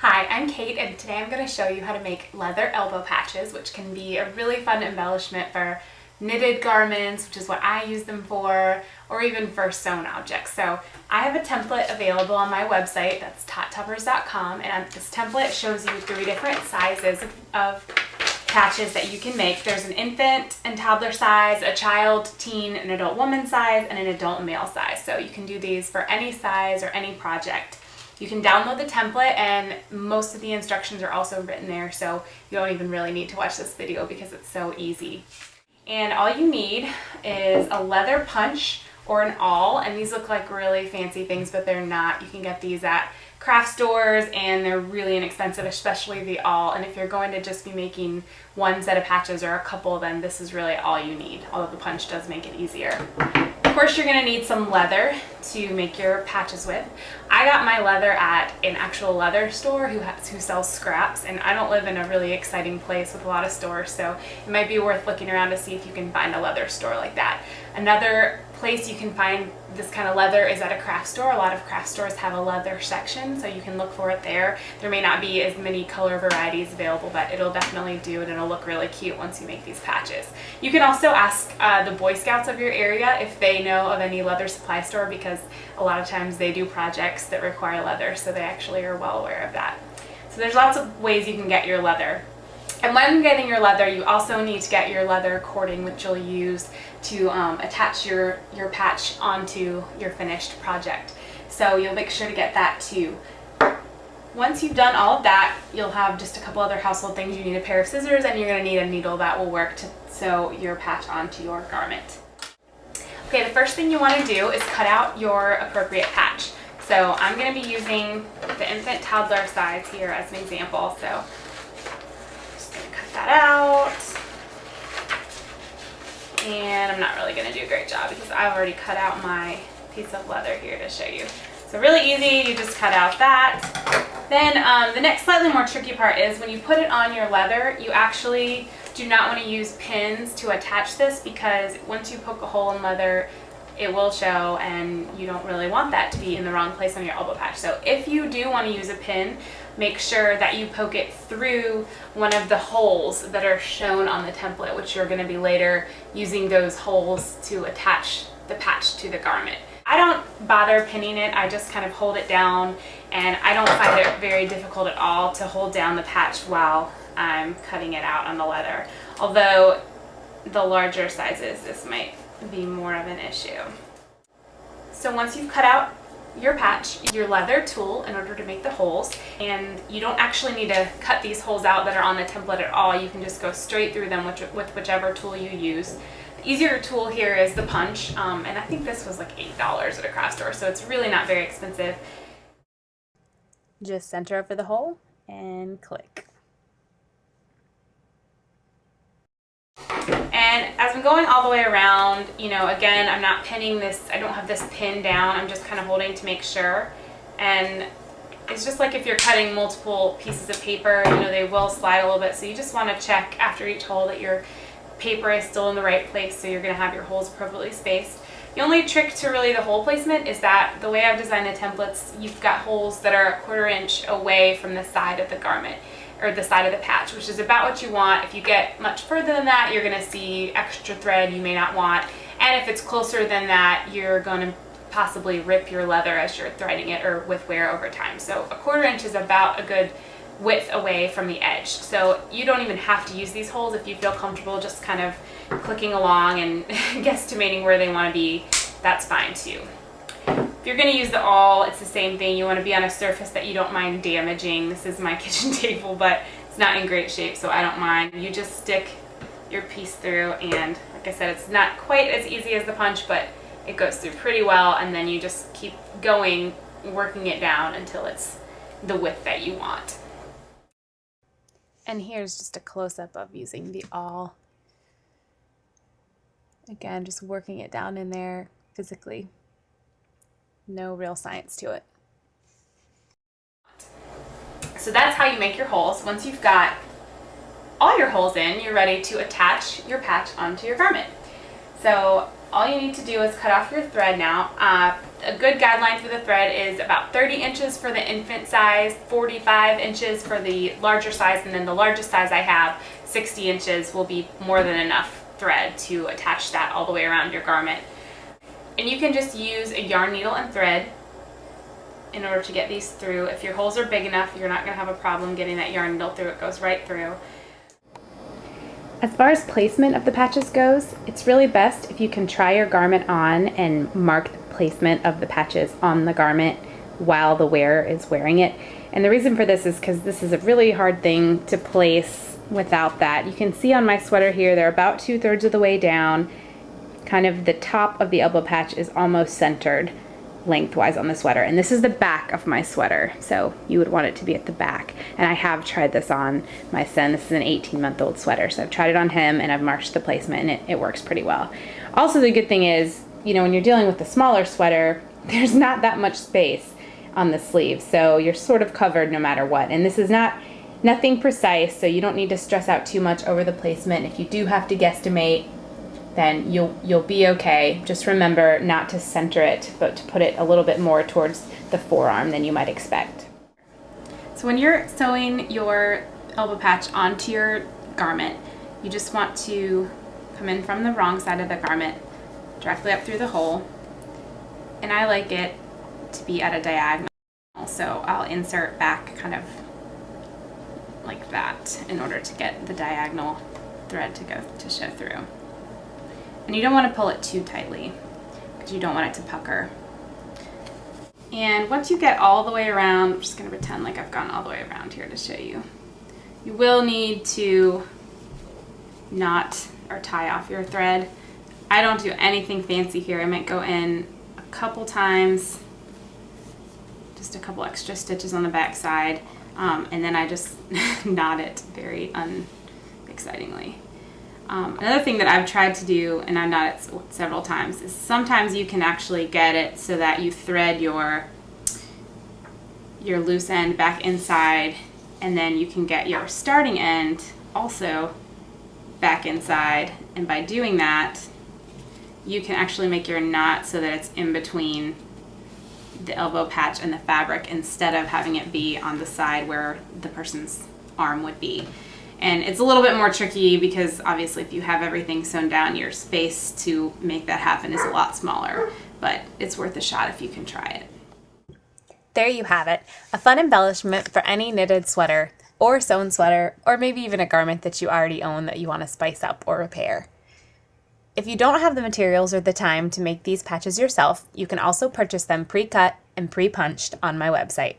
Hi, I'm Kate, and today I'm going to show you how to make leather elbow patches, which can be a really fun embellishment for knitted garments, which is what I use them for, or even for sewn objects. So I have a template available on my website, that's tottoppers.com, and this template shows you 3 different sizes of patches that you can make. There's an infant and toddler size, a child, teen, and adult woman size, and an adult male size. So you can do these for any size or any project. You can download the template, and most of the instructions are also written there, so you don't even really need to watch this video because it's so easy. And all you need is a leather punch or an awl, and these look like really fancy things, but they're not. You can get these at craft stores, and they're really inexpensive, especially the awl. And if you're going to just be making one set of patches or a couple, then this is really all you need, although the punch does make it easier. Of course, you're going to need some leather to make your patches with. I got my leather at an actual leather store who sells scraps, and I don't live in a really exciting place with a lot of stores, so it might be worth looking around to see if you can find a leather store like that. Another place you can find this kind of leather is at a craft store. A lot of craft stores have a leather section, so you can look for it there. There may not be as many color varieties available, but it'll definitely do, and it'll look really cute once you make these patches. You can also ask the Boy Scouts of your area if they know of any leather supply store, because a lot of times they do projects that require leather, so they actually are well aware of that. So there's lots of ways you can get your leather. And when getting your leather, you also need to get your leather cording, which you'll use to attach your patch onto your finished project. So you'll make sure to get that too. Once you've done all of that, you'll have just a couple other household things. You need a pair of scissors, and you're going to need a needle that will work to sew your patch onto your garment. Okay, the first thing you want to do is cut out your appropriate patch. So I'm going to be using the infant toddler size here as an example. So just going to cut that out. And I'm not really going to do a great job because I've already cut out my piece of leather here to show you. So really easy, you just cut out that. Then the next slightly more tricky part is when you put it on your leather, you actually do not want to use pins to attach this, because once you poke a hole in leather, it will show, and you don't really want that to be in the wrong place on your elbow patch. So if you do want to use a pin, make sure that you poke it through one of the holes that are shown on the template, which you're going to be later using those holes to attach the patch to the garment. I don't bother pinning it, I just kind of hold it down, and I don't find it very difficult at all to hold down the patch while I'm cutting it out on the leather. Although the larger sizes, this might be more of an issue. So once you've cut out your patch, your leather tool in order to make the holes, and you don't actually need to cut these holes out that are on the template at all. You can just go straight through them with whichever tool you use. The easier tool here is the punch, and I think this was like $8 at a craft store, so it's really not very expensive. Just center over the hole and click. And as I'm going all the way around, you know, again, I'm not pinning this, I don't have this pinned down, I'm just kind of holding to make sure. And it's just like if you're cutting multiple pieces of paper, you know, they will slide a little bit, so you just want to check after each hole that your paper is still in the right place, so you're going to have your holes appropriately spaced. The only trick to really the hole placement is that the way I've designed the templates, you've got holes that are 1/4 inch away from the side of the garment, or the side of the patch, which is about what you want. If you get much further than that, you're going to see extra thread you may not want, and if it's closer than that, you're going to possibly rip your leather as you're threading it, or with wear over time. So 1/4 inch is about a good width away from the edge, so you don't even have to use these holes if you feel comfortable just kind of clicking along and guesstimating where they want to be. That's fine too. If you're going to use the awl, it's the same thing. You want to be on a surface that you don't mind damaging. This is my kitchen table, but it's not in great shape, so I don't mind. You just stick your piece through, and like I said, it's not quite as easy as the punch, but it goes through pretty well, and then you just keep going, working it down until it's the width that you want. And here's just a close-up of using the awl. Again, just working it down in there physically. No real science to it. So that's how you make your holes. Once you've got all your holes in, you're ready to attach your patch onto your garment. So all you need to do is cut off your thread now. A good guideline for the thread is about 30 inches for the infant size, 45 inches for the larger size, and then the largest size I have, 60 inches, will be more than enough thread to attach that all the way around your garment. And you can just use a yarn needle and thread in order to get these through. If your holes are big enough, you're not going to have a problem getting that yarn needle through. It goes right through. As far as placement of the patches goes, it's really best if you can try your garment on and mark the placement of the patches on the garment while the wearer is wearing it. And the reason for this is because this is a really hard thing to place without that. You can see on my sweater here, they're about 2/3 of the way down. Kind of the top of the elbow patch is almost centered lengthwise on the sweater, and this is the back of my sweater, so you would want it to be at the back. And I have tried this on my son. This is an 18-month-old sweater, so I've tried it on him and I've marked the placement, and it works pretty well. Also, the good thing is, you know, when you're dealing with the smaller sweater, there's not that much space on the sleeve, so you're sort of covered no matter what. And this is nothing precise, so you don't need to stress out too much over the placement. If you do have to guesstimate, then you'll be okay. Just remember not to center it, but to put it a little bit more towards the forearm than you might expect. So when you're sewing your elbow patch onto your garment, you just want to come in from the wrong side of the garment, directly up through the hole. And I like it to be at a diagonal, so I'll insert back kind of like that in order to get the diagonal thread to show through. And you don't want to pull it too tightly because you don't want it to pucker. And once you get all the way around, I'm just going to pretend like I've gone all the way around here to show you. You will need to knot or tie off your thread. I don't do anything fancy here. I might go in a couple times, just a couple extra stitches on the back side, and then I just knot it very unexcitingly. Another thing that I've tried to do, and I've knotted it several times, is sometimes you can actually get it so that you thread your loose end back inside, and then you can get your starting end also back inside. And by doing that, you can actually make your knot so that it's in between the elbow patch and the fabric instead of having it be on the side where the person's arm would be. And it's a little bit more tricky because obviously if you have everything sewn down, your space to make that happen is a lot smaller, but it's worth a shot if you can try it. There you have it, a fun embellishment for any knitted sweater or sewn sweater, or maybe even a garment that you already own that you want to spice up or repair. If you don't have the materials or the time to make these patches yourself, you can also purchase them pre-cut and pre-punched on my website.